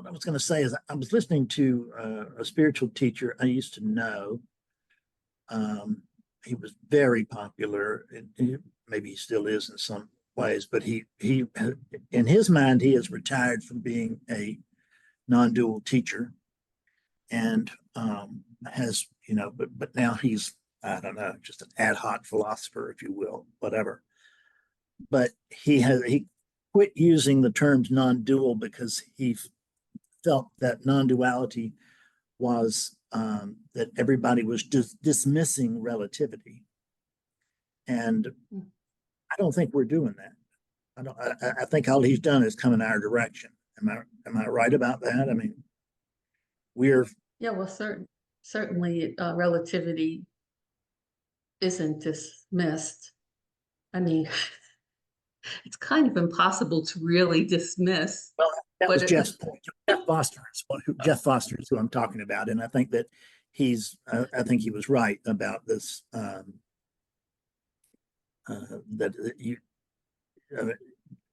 what I was going to say is I was listening to a spiritual teacher I used to know. He was very popular. Maybe he still is in some ways, but he in his mind, he has retired from being a non-dual teacher and has, but now he's, I don't know, just an ad hoc philosopher, if you will, whatever. But he quit using the terms non-dual because he felt that non-duality was that everybody was just dismissing relativity, and I don't think we're doing that. I think all he's done is come in our direction. Am I right about that? I mean, we're well, certainly relativity isn't dismissed. I mean, it's kind of impossible to really dismiss. Well, that was Jeff's point. Jeff Foster is who I'm talking about, and I think that I think he was right about this.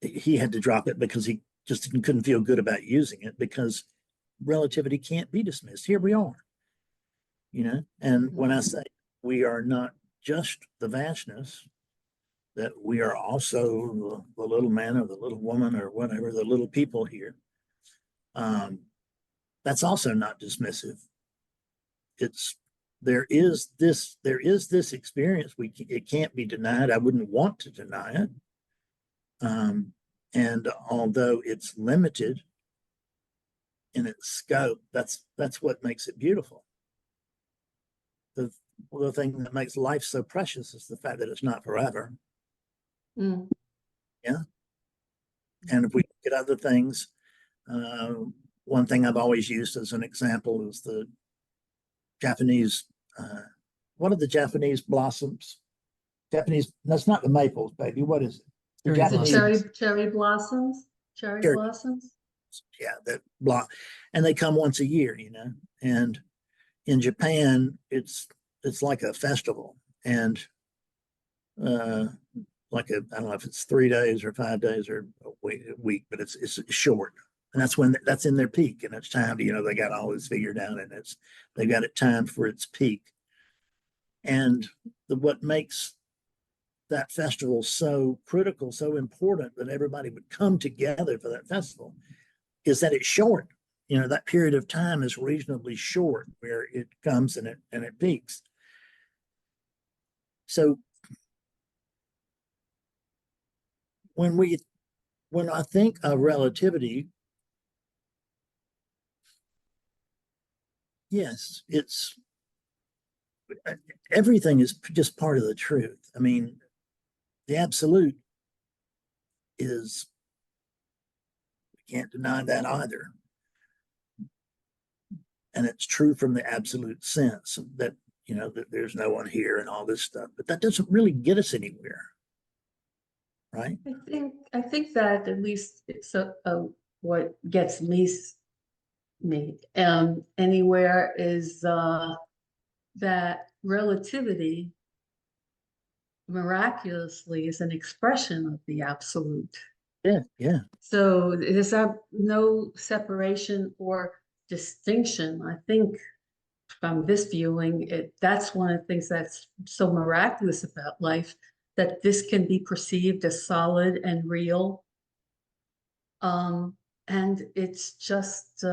He had to drop it because he just couldn't feel good about using it because relativity can't be dismissed. Here we are, and when I say we are not just the vastness, that we are also the little man or the little woman or whatever, the little people here. That's also not dismissive. There is this experience. It can't be denied. I wouldn't want to deny it. And although it's limited in its scope, that's what makes it beautiful. The thing that makes life so precious is the fact that it's not forever. Yeah. And if we look at other things, one thing I've always used as an example is the Japanese, what are the Japanese blossoms? That's not the maples, baby. What is it? The Japanese cherry blossoms. Cherry blossoms. Yeah, and they come once a year, and in Japan, it's like a festival, and I don't know if it's 3 days or 5 days or a week, but it's short. And that's in their peak, and it's time to, they got all this figured out, and they got it timed for its peak. And what makes that festival so critical, so important that everybody would come together for that festival is that it's short. That period of time is reasonably short where it comes and it peaks. So when I think of relativity, yes, everything is just part of the truth. I mean, the absolute is, we can't deny that either. And it's true from the absolute sense that, that there's no one here and all this stuff, but that doesn't really get us anywhere. Right? I think that at least it's what gets me anywhere is that relativity miraculously is an expression of the absolute. Yeah. So there's no separation or distinction. I think from this viewing, that's one of the things that's so miraculous about life, that this can be perceived as solid and real. And it's just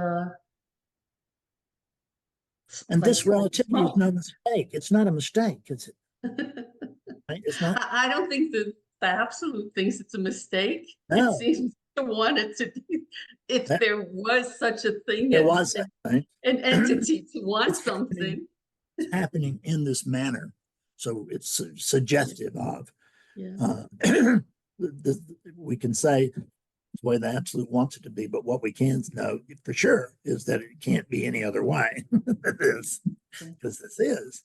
and this relativity is no mistake. It's not a mistake, is it? It's not. I don't think that the absolute thinks it's a mistake. No. It seems to want it to be, if there was such a thing, there was an entity to want something. It's happening in this manner, so it's suggestive of. Yeah. We can say the way the absolute wants it to be, but what we can know for sure is that it can't be any other way. Because this is.